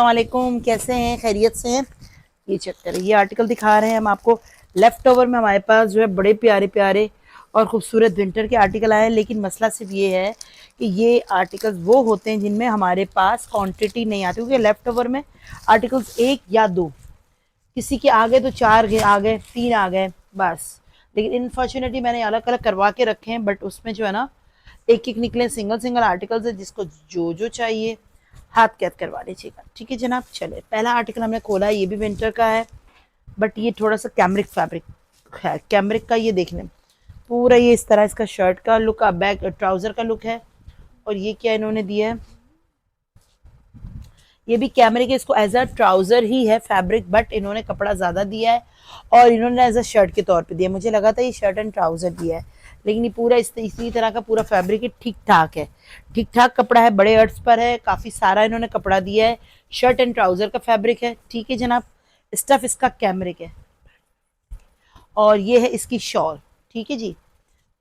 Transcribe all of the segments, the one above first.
वालेकुम, कैसे हैं? खैरियत से हैं? ये चेक करें, ये आर्टिकल दिखा रहे हैं हम आपको। लेफ्ट ओवर में हमारे पास जो है बड़े प्यारे प्यारे और खूबसूरत विंटर के आर्टिकल आए हैं, लेकिन मसला सिर्फ ये है कि ये आर्टिकल्स वो होते हैं जिनमें हमारे पास क्वांटिटी नहीं आती, क्योंकि लेफ्ट ओवर में आर्टिकल्स एक या दो, किसी के आ गए तो चार आ गए, तीन आ गए बस। लेकिन इनफॉर्चुनेटली मैंने अलग अलग करवा के रखे हैं, बट उसमें जो है ना एक एक निकले सिंगल सिंगल आर्टिकल्स है, जिसको जो जो चाहिए हाथ कैद करवा लीजिएगा। ठीक है जनाब। चले, पहला आर्टिकल हमने खोला है, ये भी विंटर का है, बट ये थोड़ा सा कैमरिक फैब्रिक है। कैमरिक का ये देख लें, पूरा ये इस तरह इसका शर्ट का लुक, बैक ट्राउजर का लुक है। और ये क्या इन्होंने दिया है, ये भी कैमरिक है, इसको एज अ ट्राउजर ही है फैब्रिक, बट इन्होंने कपड़ा ज्यादा दिया है और इन्होंने एज अ शर्ट के तौर पे दिया। मुझे लगा था ये शर्ट एंड ट्राउजर दिया है, लेकिन ये पूरा इसी तरह का पूरा फैब्रिक है, ठीक ठाक है, ठीक ठाक कपड़ा है, बड़े अर्ट्स पर है, काफी सारा इन्होंने कपड़ा दिया है। शर्ट एंड ट्राउजर का फैब्रिक है। ठीक है जनाब। स्टफ इसका कैमरिक है और ये है इसकी शॉल। ठीक है जी,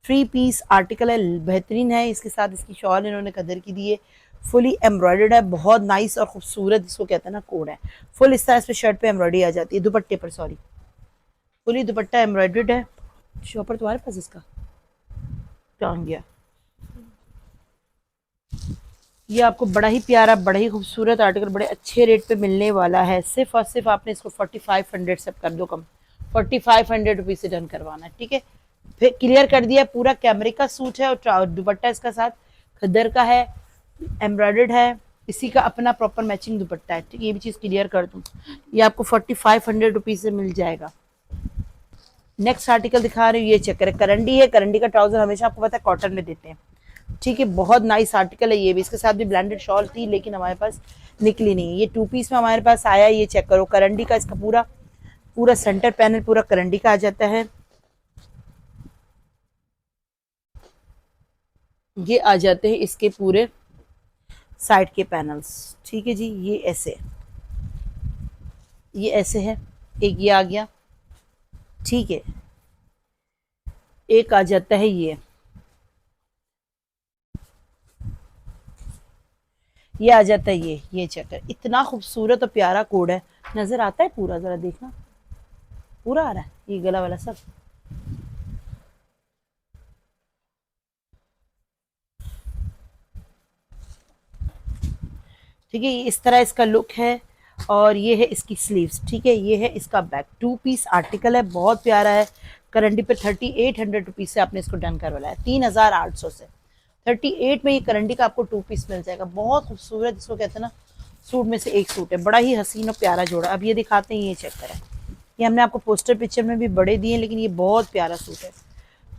3 पीस आर्टिकल है, बेहतरीन है। इसके साथ इसकी शॉल इन्होंने कदर की दी है, फुली एम्ब्रॉयडर्ड है, बहुत नाइस और खूबसूरत, इसको कहते हैं ना कोड है। फुल इस तरह इस पे शर्ट पे एम्ब्रॉयडरी आ जाती है, दुपट्टे पर सॉरी, फुली दुपट्टा एम्ब्रॉयडर्ड है। शॉपर तुम्हारे पास इसका टांग गया। ये आपको बड़ा ही प्यारा, बड़ा ही खूबसूरत आर्टिकल बड़े अच्छे रेट पे मिलने वाला है। सिर्फ और सिर्फ आपने इसको 4500 से कर दो कम, 4500 रुपीज से डन करवाना है। ठीक है, फिर क्लियर कर दिया। पूरा कैमरे का सूट है और दुपट्टा इसका साथ खद्दर का है, एम्ब्रॉयडर्ड है, इसी का अपना प्रॉपर मैचिंग दुपट्टा है। ठीक है, ये भी चीज क्लियर कर दूं, ये आपको 4500 रुपीज से मिल जाएगा। नेक्स्ट आर्टिकल दिखा रही हूँ, ये चेक करें, करंडी है। करंडी का ट्राउजर हमेशा आपको पता है कॉटन में देते हैं। ठीक है, बहुत नाइस आर्टिकल है ये भी। इसके साथ भी ब्लेंडेड शॉल थी, लेकिन हमारे पास निकली नहीं। ये 2 पीस में हमारे पास आया। ये चेक करो, करंडी का इसका पूरा पूरा सेंटर पैनल पूरा करंडी का आ जाता है। ये आ जाते हैं इसके पूरे साइड के पैनल्स। ठीक है जी, ये ऐसे है, एक ये आ गया। ठीक है, एक आ जाता है ये आ जाता है ये चेकर। इतना खूबसूरत और प्यारा कोड है, नजर आता है पूरा, जरा देखना, पूरा आ रहा है ये गला वाला सब। ठीक है, इस तरह इसका लुक है और ये है इसकी स्लीव्स। ठीक है, ये है इसका बैक। 2 पीस आर्टिकल है, बहुत प्यारा है। करंडी पे 3800 रुपीज से आपने इसको डन करवाया है, 3800 से 38 में ये करंडी का आपको 2 पीस मिल जाएगा। बहुत खूबसूरत, इसको कहते हैं ना सूट में से एक सूट है, बड़ा ही हसीन और प्यारा जोड़ा। अब ये दिखाते हैं, ये चेक करें, ये हमने आपको पोस्टर पिक्चर में भी बड़े दिए, लेकिन ये बहुत प्यारा सूट है।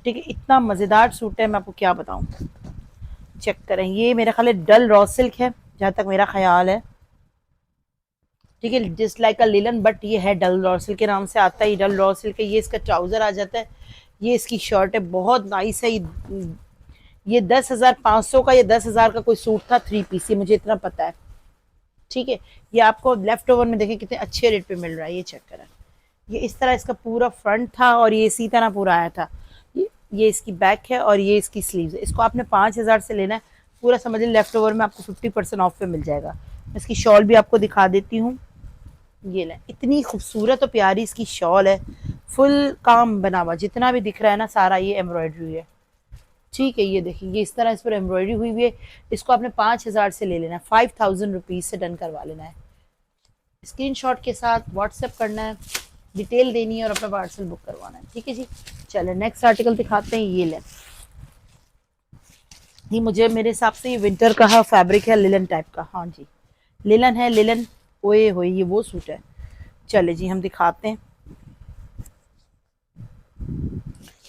ठीक है, इतना मजेदार सूट है, मैं आपको क्या बताऊं। चेक करें, ये मेरा ख्याल है डल रॉ सिल्क है, जहां तक मेरा ख्याल है। ठीक है, just like a linen, but ये है डल रॉ सिल्क के नाम से आता है, ये डल रॉ सिल्क है। ये इसका ट्राउजर आ जाता है, ये इसकी शर्ट है, बहुत नाइस है। ये 10,500 का या 10,000 का कोई सूट था, 3 पीस, ये मुझे इतना पता है। ठीक है, ये आपको लेफ्ट ओवर में देखें कितने अच्छे रेट पे मिल रहा है। ये चेक करें, ये इस तरह इसका पूरा फ्रंट था और ये इसी तरह पूरा आया था। ये इसकी बैक है और ये इसकी स्लीव्स है। इसको आपने 5,000 से लेना है, पूरा समझ लें लेफ्ट ओवर में आपको 50% ऑफ पे मिल जाएगा। इसकी शॉल भी आपको दिखा देती हूँ, ये लें, इतनी खूबसूरत और प्यारी इसकी शॉल है, फुल काम बना हुआ, जितना भी दिख रहा है ना सारा ये एम्ब्रॉयडरी है। ठीक है, ये देखिए, ये इस तरह इस पर एम्ब्रॉयडरी हुई हुई है। इसको आपने 5,000 से ले लेना है, 5000 रुपीज से डन करवा लेना है। स्क्रीनशॉट के साथ व्हाट्सएप करना है, डिटेल देनी है और अपना पार्सल बुक करवाना है। ठीक है जी, चले नेक्स्ट आर्टिकल दिखाते हैं। ये लें, ये मुझे मेरे हिसाब से ये विंटर का फैब्रिक है, लिलन टाइप का। हाँ जी, लिलन है, लिलन। ओए होए, ये वो सूट है। चले जी, हम दिखाते हैं।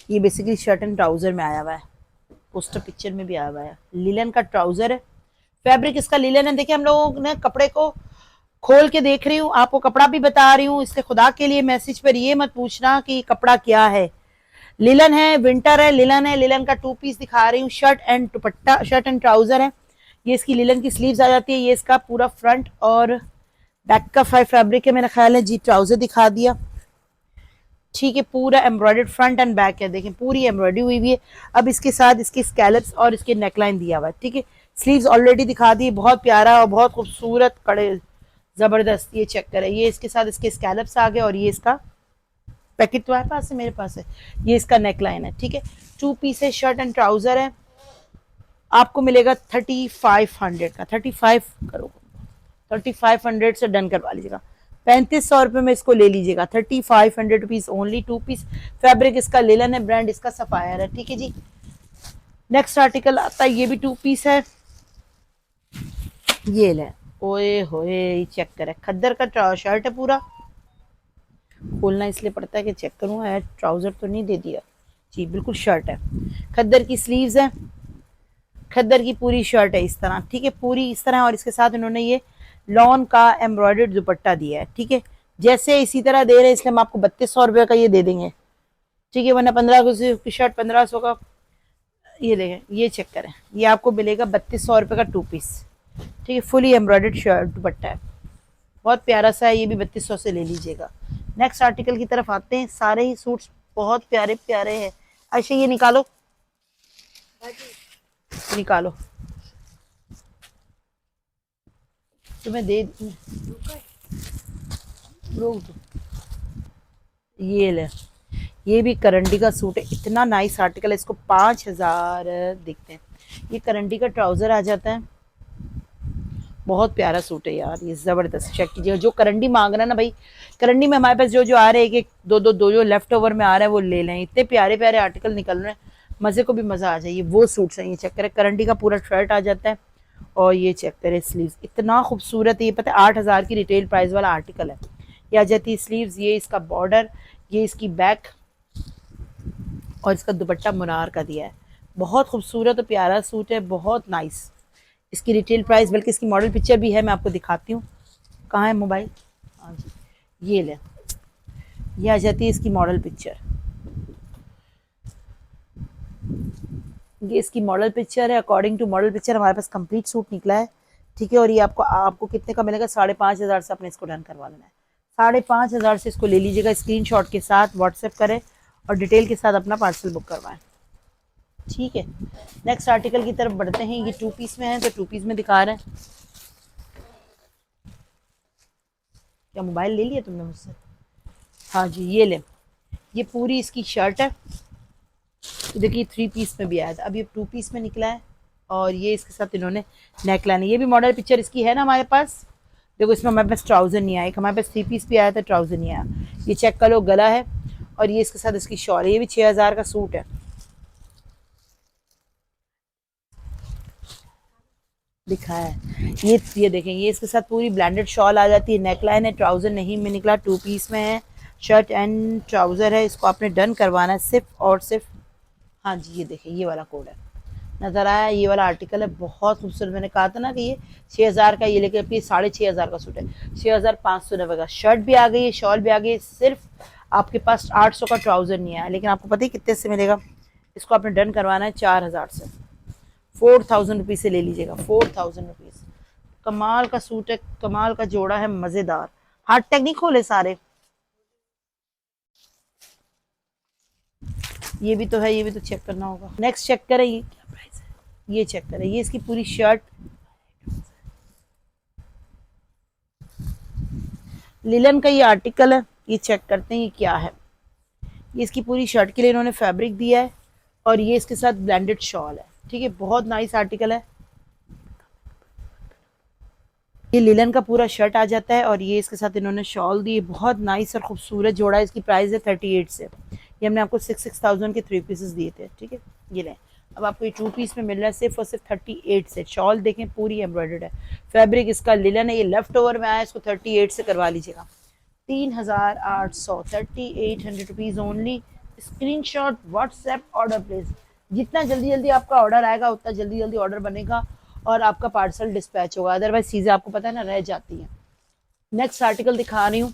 ये बेसिकली शर्ट एंड ट्राउजर में आया हुआ है, पोस्टर पिक्चर में भी आया हुआ है। लिलन का ट्राउजर है, फैब्रिक इसका लिलन है। देखिए, हम लोगों ने कपड़े को खोल के देख रही हूँ, आपको कपड़ा भी बता रही हूँ। इसके खुदा के लिए मैसेज पर ये मत पूछना कि कपड़ा क्या है। लिलन है, विंटर है, लिलन है। लिलन का 2 पीस दिखा रही हूँ, shirt and dupatta, shirt and trouser है। ये इसकी लिलन की स्लीव्स आ जाती है। ये इसका पूरा फ्रंट और बैक का फैब्रिक है मेरा ख्याल है जी। ट्राउजर दिखा दिया। ठीक है, पूरा एम्ब्रॉयडर्ड फ्रंट एंड बैक है, देखें पूरी एम्ब्रॉयडरी हुई हुई है। अब इसके साथ इसके स्कैलप्स और इसके नेकलाइन दिया हुआ है। ठीक है, स्लीव्स ऑलरेडी दिखा दी, बहुत प्यारा और बहुत खूबसूरत कड़े जबरदस्त। ये चेक करें, ये इसके साथ इसके स्कैलप्स आ गए और ये इसका पैकेट तुम्हारे पास है, मेरे पास है। ये इसका नेक लाइन है, ठीक है। 2 पीस है, शर्ट एंड ट्राउजर है। आपको मिलेगा 3500 का, 35 करो, 3500 से डन करवा लीजिएगा। 3500 रुपये में इसको ले लीजिएगा, 3500 रुपीज ओनली। 2 पीस, फैब्रिक इसका लेलन है, ब्रांड इसका सफायर है, ठीक है जी। नेक्स्ट आर्टिकल आता है, ये भी 2 पीस है। ये ले, ओए होए चेक करें, खद्दर का शर्ट है पूरा। खोलना इसलिए पड़ता है कि चेक करूँ है, ट्राउजर तो नहीं दे दिया जी, बिल्कुल शर्ट है। खद्दर की स्लीव्स है, खद्दर की पूरी शर्ट है इस तरह, ठीक है, पूरी इस तरह। और इसके साथ इन्होंने ये लॉन का एम्ब्रॉयडर्ड दुपट्टा दिया है, ठीक है। जैसे इसी तरह दे रहे हैं, इसलिए हम आपको 3200 रुपये का ये दे देंगे, ठीक है, वरना 1500 की शर्ट 1500 का। ये देखें, ये चेक करें, ये आपको मिलेगा 3200 रुपये का 2 पीस, ठीक है। फुली एम्ब्रॉयडर्ड शर्ट दुपट्टा है, बहुत प्यारा सा है, ये भी 3200 से ले लीजिएगा। नेक्स्ट आर्टिकल की तरफ आते हैं। सारे ही सूट्स बहुत प्यारे प्यारे हैं। अच्छा ये निकालो, निकालो, तुम्हें दे रोक दो। ये ले, ये भी करंडी का सूट है, इतना नाइस आर्टिकल है, इसको 5000 देखते हैं। ये करंडी का ट्राउजर आ जाता है, बहुत प्यारा सूट है यार, ये जबरदस्त। चेक कीजिएगा, जो करंडी मांग रहा है ना भाई, करंडी में हमारे पास जो जो आ रहे हैं, एक दो जो लेफ्ट ओवर में आ रहा है वो ले लें। इतने प्यारे प्यारे आर्टिकल निकल रहे हैं, मजे को भी मजा आ जाए। वो सूट है, ये चेक करें, करंडी का पूरा शर्ट आ जाता है। और ये चेक करें स्लीव्स, इतना खूबसूरत है, ये पता है 8000 की रिटेल प्राइस वाला आर्टिकल है। ये आ जाती है स्लीव्स, ये इसका बॉर्डर, ये इसकी बैक, और इसका दुपट्टा मुनार का दिया है। बहुत खूबसूरत और प्यारा सूट है, बहुत नाइस। इसकी रिटेल प्राइस, बल्कि इसकी मॉडल पिक्चर भी है, मैं आपको दिखाती हूँ। कहाँ है मोबाइल? हाँ जी, ये ले, ये आ जाती है इसकी मॉडल पिक्चर। ये इसकी मॉडल पिक्चर है। अकॉर्डिंग टू मॉडल पिक्चर हमारे पास कंप्लीट सूट निकला है, ठीक है। और ये आपको आपको कितने का मिलेगा? 5500 से अपने इसको डन करवा लेना है। 5500 से इसको ले लीजिएगा, स्क्रीनशॉट के साथ व्हाट्सएप करें और डिटेल के साथ अपना पार्सल बुक करवाएं, ठीक है। नेक्स्ट आर्टिकल की तरफ बढ़ते हैं। ये 2 पीस में है, तो 2 पीस में दिखा रहे हैं। क्या मोबाइल ले लिया तुमने मुझसे? हाँ जी, ये ले, ये पूरी इसकी शर्ट है। देखिए 3 पीस में भी आया था, अब ये 2 पीस में निकला है। और ये इसके साथ इन्होंने नेक लाइन, ये भी मॉडल पिक्चर इसकी है ना हमारे पास। देखो इसमें हमारे पास ट्राउजर नहीं आया, हमारे पास 3 पीस भी आया था, ट्राउजर नहीं आया। ये चेक कर लो, गला है। और ये इसके साथ इसकी शॉल है, ये भी 6000 का सूट है। दिखा है ये देखें, ये इसके साथ पूरी ब्लेंडेड शॉल आ जाती है, नेकलाइन है, ट्राउजर नहीं में निकला, 2 पीस में है, शर्ट एंड ट्राउजर है। इसको आपने डन करवाना है सिर्फ और सिर्फ, हाँ जी ये देखें, ये वाला कोड है, नजर आया? ये वाला आर्टिकल है, बहुत खूबसूरत। मैंने कहा था ना कि ये 6000 का, ये लेके फिर 6500 का सूट है। 6590 का शर्ट भी आ गई है, शॉल भी आ गई है। सिर्फ आपके पास 800 का ट्राउजर नहीं आया, लेकिन आपको पता है कितने से मिलेगा? इसको आपने डन करवाना है 4000 से, 4000 रुपीज से ले लीजिएगा, 4000 रुपीज। कमाल का सूट है, कमाल का जोड़ा है, मजेदार। हार्ट टैग नहीं खोले सारे, ये भी तो है, ये भी तो चेक करना होगा। नेक्स्ट चेक करें, ये क्या प्राइस है, ये चेक करें, ये इसकी पूरी शर्ट लिलन का ये आर्टिकल है। ये चेक करते हैं ये क्या है। ये इसकी पूरी शर्ट के लिए इन्होंने फैब्रिक दिया है, और ये इसके साथ ब्लेंडेड शॉल है, ठीक है। बहुत नाइस आर्टिकल है। ये लिलन का पूरा शर्ट आ जाता है, और ये इसके साथ इन्होंने शॉल दी है। बहुत नाइस और खूबसूरत जोड़ा है। इसकी प्राइस है 38 से। ये हमने आपको 6000 के 3 पीसेस दिए थे, ठीक है। ये लें, अब आपको ये 2 पीस में मिल रहा है सिर्फ और सिर्फ 38 से। शॉल देखें, पूरी एम्ब्रॉयडर्ड है, फैब्रिक इसका लिलन है। ये लेफ्ट ओवर में आया, इसको 38 से करवा लीजिएगा। 3800, 3800 rupees only. Screen shot, WhatsApp, order place. जितना जल्दी जल्दी आपका ऑर्डर आएगा, उतना जल्दी जल्दी ऑर्डर बनेगा और आपका पार्सल डिस्पैच होगा। अदरवाइज चीज़ें आपको पता है ना, रह जाती हैं। नेक्स्ट आर्टिकल दिखा रही हूँ,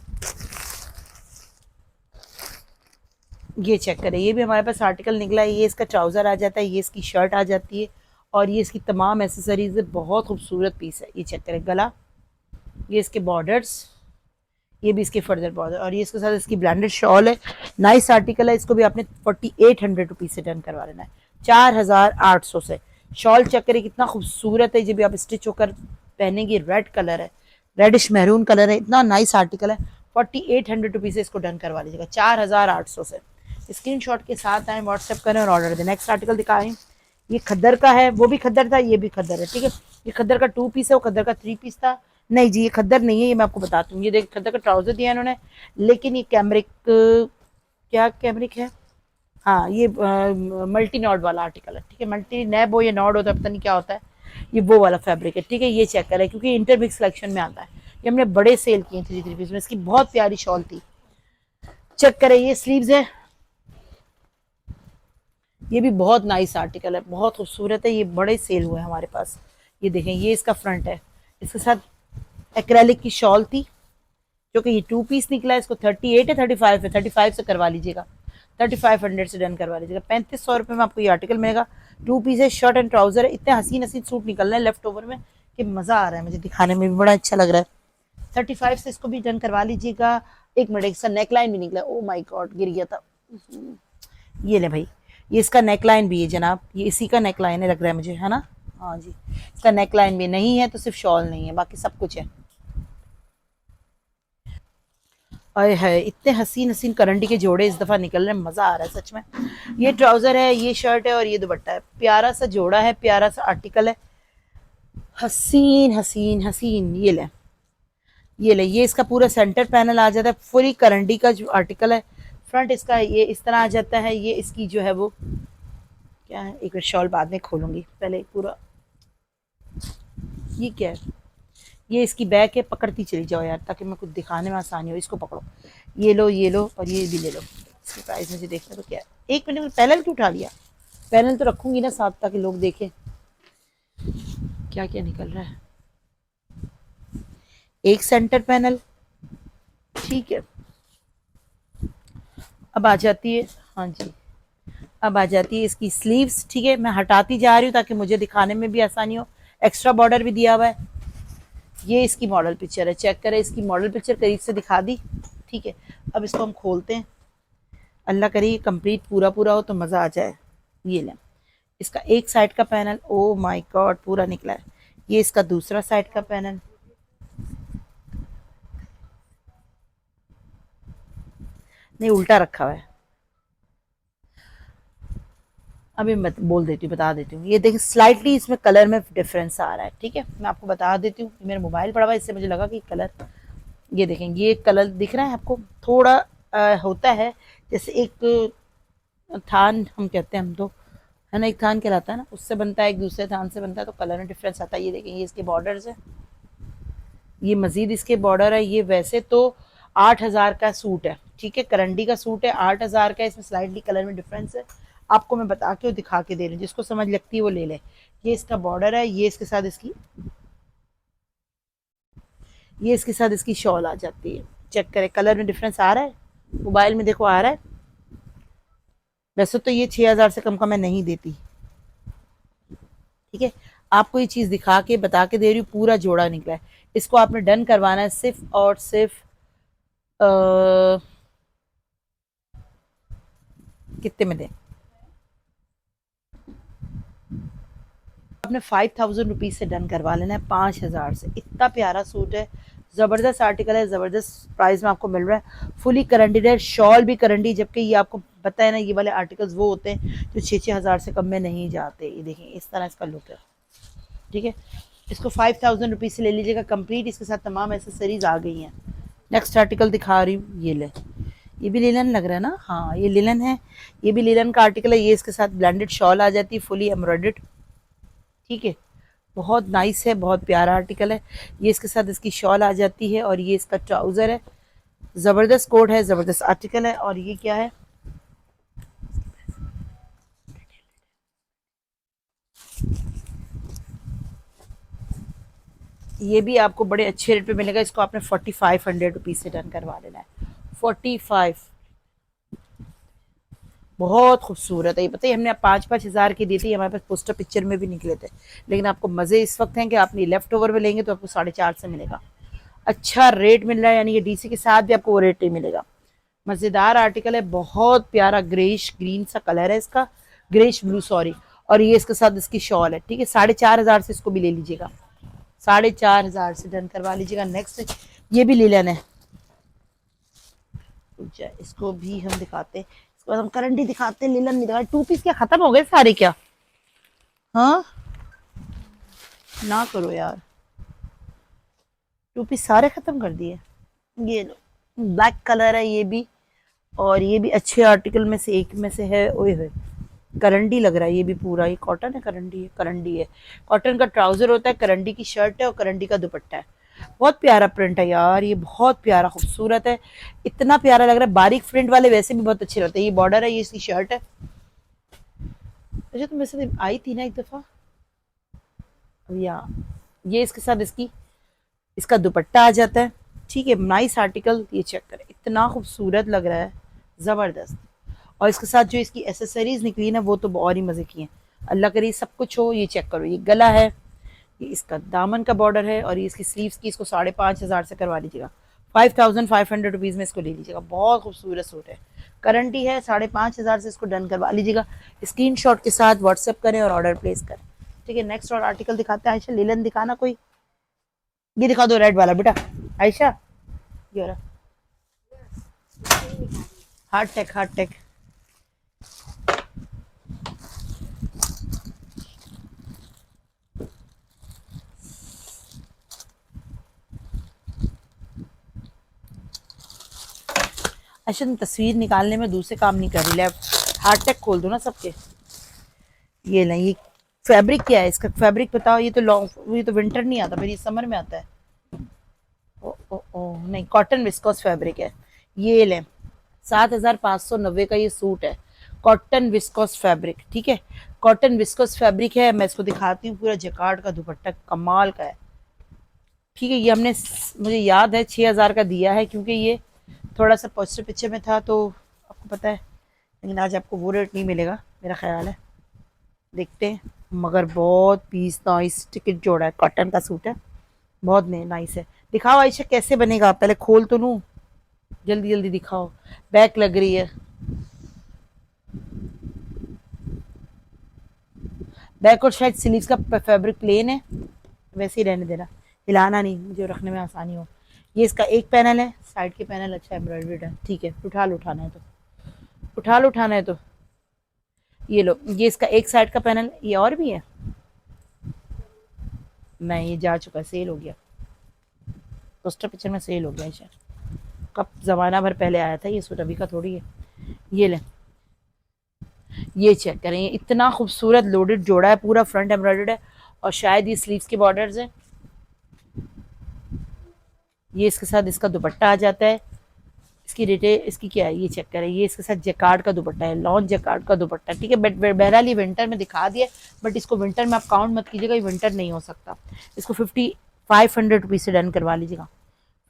ये चेक करें, ये भी हमारे पास आर्टिकल निकला है। ये इसका ट्राउज़र आ जाता है, ये इसकी शर्ट आ जाती है, और ये इसकी तमाम एसेसरीज है। बहुत खूबसूरत पीस है। ये चेक करें, गला, ये इसके बॉर्डर्स, ये भी इसके फर्दर बॉर्डर, और ये इसके साथ इसकी ब्रांडेड शॉल है। नाइस आर्टिकल है। इसको भी आपने 4800 रुपीज़ से डन करवा लेना है, 4800 से। शॉल चेक करें, कितना खूबसूरत है। जब भी आप स्टिच होकर पहनेंगे, रेड कलर है, रेडिश मैरून कलर है, इतना नाइस आर्टिकल है। 4800 रुपीज़ से इसको डन करवा लीजिएगा 4800 से। स्क्रीनशॉट के साथ आए, व्हाट्सएप करें और ऑर्डर दें। नेक्स्ट आर्टिकल दिखाएं, ये खद्दर का है, वो भी खद्दर था, ये भी खद्दर है, ठीक है। ये खद्दर का 2 पीस है, वो खद्दर का 3 पीस था। नहीं जी, ये खद्दर नहीं है, ये मैं आपको बताती हूँ। ये देखिए खद्दर का ट्राउजर दिया है इन्होंने, लेकिन ये कैमरिक, क्या कैमरिक है, हाँ ये मल्टी नॉड वाला आर्टिकल है, ठीक है। मल्टी नैब हो या नॉड होता है, पता नहीं क्या होता है, ये वो वाला फैब्रिक है, ठीक है। ये चेक करें, क्योंकि इंटरमिक्स कलेक्शन में आता है। ये हमने बड़े सेल किए 3 पीस में, इसकी बहुत प्यारी शॉल थी। चेक करें, ये स्लीव्स है, ये भी बहुत नाइस आर्टिकल है, बहुत खूबसूरत है, ये बड़े सेल हुए हैं हमारे पास। ये देखें, ये इसका फ्रंट है, इसके साथ एक्रेलिक की शॉल थी, जो कि ये 2 पीस निकला है। इसको 38 है, 35 है, 35 से करवा लीजिएगा, 3500 से डन करवा लीजिएगा। 3500 रुपये में आपको ये आर्टिकल मिलेगा। 2 पीस है, शर्ट एंड ट्राउजर है। इतने हसीन हसीन सूट निकल रहे हैं लेफ्ट ओवर में कि मज़ा आ रहा है, मुझे दिखाने में भी बड़ा अच्छा लग रहा है। 35 से इसको भी डन करवा लीजिएगा। एक मिनट, इसका नेकलाइन भी निकला, ओ माय गॉड गिर गया था। ये ले भाई, ये इसका नेकलाइन भी है जनाब, ये इसी का नेकलाइन है लग रहा है मुझे, है ना, हाँ जी। इसका नेकलाइन भी नहीं है, तो सिर्फ शॉल नहीं है, बाकी सब कुछ है। अरे है, इतने हसीन हसीन करंडी के जोड़े इस दफ़ा निकल रहे हैं, मज़ा आ रहा है सच में। ये ट्राउज़र है, ये शर्ट है और ये दुपट्टा है। प्यारा सा जोड़ा है, प्यारा सा आर्टिकल है, हसीन हसीन हसीन। ये ले, ये ले, ये इसका पूरा सेंटर पैनल आ जाता है, फुली करंडी का जो आर्टिकल है। फ्रंट इसका ये इस तरह आ जाता है। ये इसकी जो है वो क्या है, एक शॉल बाद में खोलूंगी, पहले पूरा। ये क्या है, ये इसकी बैक है, पकड़ती चली जाओ यार, ताकि मैं कुछ दिखाने में आसानी हो। इसको पकड़ो, ये लो और ये भी ले लो। इसकी प्राइस मुझे देखना तो क्या है। एक मिनट में पैनल क्यों उठा लिया, पैनल तो रखूंगी ना साथ, ताकि लोग देखें क्या क्या निकल रहा है। एक सेंटर पैनल, ठीक है। अब आ जाती है, हाँ जी, अब आ जाती है इसकी स्लीव्स, ठीक है। मैं हटाती जा रही हूँ ताकि मुझे दिखाने में भी आसानी हो। एक्स्ट्रा बॉर्डर भी दिया हुआ है। ये इसकी मॉडल पिक्चर है, चेक करें, इसकी मॉडल पिक्चर करीब से दिखा दी, ठीक है। अब इसको हम खोलते हैं, अल्लाह करे ये कंप्लीट पूरा पूरा हो तो मज़ा आ जाए। ये लें, इसका एक साइड का पैनल, ओ माय गॉड पूरा निकला है। ये इसका दूसरा साइड का पैनल, नहीं उल्टा रखा हुआ है, अभी मैं बोल देती हूँ, बता देती हूँ। ये देखिए स्लाइटली इसमें कलर में डिफरेंस आ रहा है, ठीक है। मैं आपको बता देती हूँ, मेरा मोबाइल पड़ा हुआ है, इससे मुझे लगा कि कलर, ये देखें, ये कलर दिख रहा है आपको, थोड़ा होता है जैसे एक थान हम कहते हैं हम तो, है ना, एक थान कहलाता है ना, उससे बनता है, एक दूसरे थान से बनता है, तो कलर में डिफरेंस आता है। ये देखें, ये इसके बॉर्डर्स है, ये मजीद इसके बॉर्डर है। ये वैसे तो 8000 का सूट है, ठीक है, करंडी का सूट है, 8000 का। इसमें स्लाइडली कलर में डिफरेंस है, आपको मैं बता के और दिखा के दे रही हूँ, जिसको समझ लगती है वो ले ले। ये इसका बॉर्डर है, ये इसके साथ इसकी, ये इसके साथ इसकी शॉल आ जाती है। चेक करें, कलर में डिफरेंस आ रहा है, मोबाइल में देखो आ रहा है। वैसे तो ये 6000 से कम का मैं नहीं देती, ठीक है। आपको ये चीज़ दिखा के बता के दे रही हूँ, पूरा जोड़ा निकला है। इसको आपने डन करवाना है सिर्फ और सिर्फ कितने में दें, आपने 5000 रुपीज़ से डन करवा लेना है, 5000 से। इतना प्यारा सूट है, ज़बरदस्त आर्टिकल है, ज़बरदस्त प्राइस में आपको मिल रहा है। फुली करंडी है, शॉल भी करंडी, जबकि ये आपको पता है ना, ये वाले आर्टिकल्स वो होते हैं जो 6-6 हज़ार से कम में नहीं जाते। ये देखें, इस तरह इसका लुक है, ठीक है। इसको 5000 रुपीज़ से ले लीजिएगा कंप्लीट, इसके साथ तमाम एसेसरीज आ गई हैं। नेक्स्ट आर्टिकल दिखा रही हूँ, ये ले, ये भी लिलन लग रहा है ना, हाँ ये लिलन है, ये भी लिलन का आर्टिकल है। ये इसके साथ ब्लेंडेड शॉल आ जाती है, फुली एम्ब्रॉयडर्ड, ठीक है। बहुत नाइस है, बहुत प्यारा आर्टिकल है। ये इसके साथ इसकी शॉल आ जाती है, और ये इसका ट्राउज़र है। ज़बरदस्त कोट है, ज़बरदस्त आर्टिकल है। और ये क्या है, ये भी आपको बड़े अच्छे रेट पे मिलेगा। इसको आपने 4500 रुपीज़ से डन करवा लेना है, 45। बहुत खूबसूरत है ये, पता है हमने 5-5 हज़ार की दी थी, हमारे पास पोस्टर पिक्चर में भी निकले थे। लेकिन आपको मज़े इस वक्त हैं कि आपने लेफ्ट ओवर में लेंगे तो आपको 4.5 से मिलेगा, अच्छा रेट मिल रहा है, यानी कि डीसी के साथ भी आपको वो रेट ही मिलेगा। मज़ेदार आर्टिकल है, बहुत प्यारा ग्रेश ग्रीन सा कलर है इसका, ग्रेश ब्लू सॉरी। और ये इसके साथ इसकी शॉल है, ठीक है। 4500 से इसको भी ले लीजिएगा, 4,500 से डन करवा लीजिएगा। नेक्स्ट ये भी लीलन है, इसको भी हम दिखाते हैं। इसके बाद हम करंडी दिखाते हैं, लीलन नहीं दिखाते। 2 पीस क्या खत्म हो गए सारे क्या? हाँ ना करो यार, 2 पीस सारे खत्म कर दिए। ये लो, ब्लैक कलर है ये भी, और ये भी अच्छे आर्टिकल में से एक में से है। ओए होए, करंडी लग रहा है ये भी पूरा। ये कॉटन है, करंडी है, करंडी है। कॉटन का ट्राउजर होता है, करंडी की शर्ट है और करंडी का दुपट्टा है। बहुत प्यारा प्रिंट है यार, ये बहुत प्यारा खूबसूरत है, इतना प्यारा लग रहा है। बारीक प्रिंट वाले वैसे भी बहुत अच्छे लगते हैं। ये बॉर्डर है, ये इसकी शर्ट है। अच्छा तुम मेरे साथ आई थी ना एक दफा, या ये इसके साथ इसका दुपट्टा आ जाता है। ठीक है, नाइस आर्टिकल। ये चेक करें, इतना खूबसूरत लग रहा है, जबरदस्त। और इसके साथ जो इसकी एसेसरीज निकली ना वो तो और ही मजे की हैं। अल्लाह करे सब कुछ हो। ये चेक करो, ये गला है, ये इसका दामन का बॉर्डर है, और ये इसकी स्लीव्स की, इसको 5,500 से करवा लीजिएगा। 5,500 रुपीज़ में इसको ले लीजिएगा। बहुत खूबसूरत सूट है, करंटी है। 5,500 से इसको डन करवा लीजिएगा। स्क्रीनशॉट के साथ व्हाट्सएप करें और ऑर्डर प्लेस करें। ठीक है, नेक्स्ट और आर्टिकल दिखाते हैं। आयशा लीलन दिखाना कोई, ये दिखा दो रेड वाला बेटा। आयशा ये रहा, हार्ट टेक, हार्ट टेक। अच्छा तुम तस्वीर निकालने में दूसरे काम नहीं कर रही, लेफ्ट हार्ट टेक खोल दो ना सबके। ये नहीं, ये फैब्रिक क्या है इसका? फैब्रिक बताओ। ये तो लॉन्ग, ये तो विंटर नहीं आता, फिर ये समर में आता है। ओ ओ ओ नहीं, कॉटन विस्कोस फैब्रिक है। ये लें, 7,590 का ये सूट है, कॉटन विस्कोस फैब्रिक। ठीक है, कॉटन विस्कोस फैब्रिक है। मैं इसको दिखाती हूँ, पूरा जकार्ड का दुपट्टा कमाल का है। ठीक है, ये हमने मुझे याद है 6,000 का दिया है, क्योंकि ये थोड़ा सा पोस्टर पिक्चर में था तो आपको पता है, लेकिन आज आपको वो रेट नहीं मिलेगा मेरा ख्याल है। देखते हैं, मगर बहुत पीस नाइस टिकट जोड़ा है, कॉटन का सूट है, बहुत नाइस है। दिखाओ आयशा कैसे बनेगा, पहले खोल तो लूँ, जल्दी जल्दी दिखाओ। बैक लग रही है, बैक और शायद स्लीव्स का फैब्रिक प्लेन है, वैसे ही रहने देना, हिलाना नहीं, मुझे रखने में आसानी हो। ये इसका एक पैनल है, साइड के पैनल अच्छा एम्ब्रॉयडर्ड है। ठीक है, उठाना है तो उठाना है तो ये लो, ये इसका एक साइड का पैनल। ये और भी है, नहीं ये जा चुका, सेल हो गया, पोस्टर पिक्चर में सेल हो गया शायद, कब जमाना भर पहले आया था ये सूट, अभी का थोड़ी है। ये ले, ये चेक करें, ये इतना खूबसूरत लोडेड जोड़ा है, पूरा फ्रंट एम्ब्रॉयडर्ड है, और शायद ये स्लीव्स के बॉर्डर्स हैं। ये इसके साथ इसका दुपट्टा आ जाता है। इसकी रेटे इसकी क्या है ये चेक करें, ये इसके साथ जैकार्ड का दुपट्टा है, लॉन्ग जैकार्ड का दुपट्टा। ठीक है, बट बहरहाल ये विंटर में दिखा दिया, बट इसको विंटर में आप काउंट मत कीजिएगा, ये विंटर नहीं हो सकता। इसको 5,500 रुपीज़ से डन करवा लीजिएगा,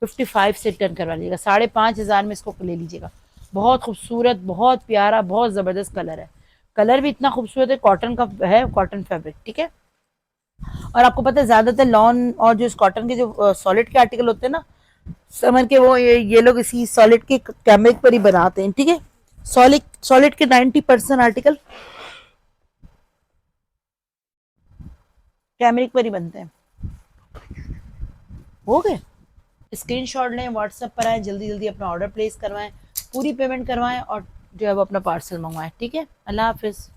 55 से डन करवा लीजिएगा। 5,500 में इसको ले लीजिएगा। बहुत खूबसूरत, बहुत प्यारा, बहुत ज़बरदस्त कलर है, कलर भी इतना खूबसूरत है, कॉटन का है, कॉटन फैब्रिक। ठीक है, और आपको पता है ज़्यादातर लॉन और जो कॉटन के जो सॉलिड के आर्टिकल होते हैं ना, समझ के वो ये लोग इसी सॉलिड के कैमरिक पर ही बनाते हैं। ठीक है, सॉलिड के 90% आर्टिकल कैमरिक पर ही बनते हैं। हो गए, स्क्रीनशॉट लें, व्हाट्सएप पर आए, जल्दी जल्दी अपना ऑर्डर प्लेस करवाएं, पूरी पेमेंट करवाएं, और जो है वो अपना पार्सल मंगवाएं। ठीक है, अल्लाह हाफिज़।